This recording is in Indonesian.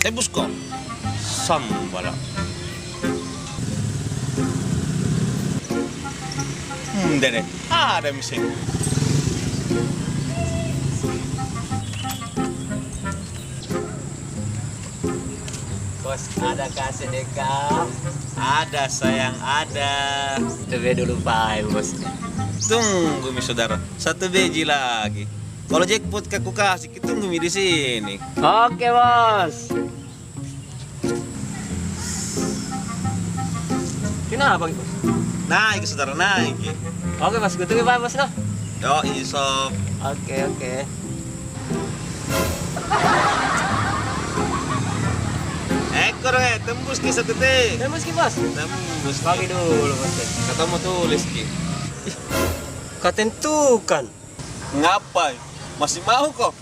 Tebus kok. Sambala. Dede, ada mesin. Bos, ada kasih deka. Ada sayang, ada. Coba dulu Pak, bos. Tunggu mi saudara, satu biji lagi. Kalau jackpot aku kasih, tunggu mi di sini. Oke, bos. Kenapa, bos? Naik saudara, naik. Oke, bos. Gue tunggu, Pak, bos, no? Yo, isop. Oke, oke. Ekor tembus ki satu teh. Tembus, Ki, bos. Tembus. Bagi dulu, bos. Katamu tulis ki. Kau tentukan. Ngapain? Masih mau kok?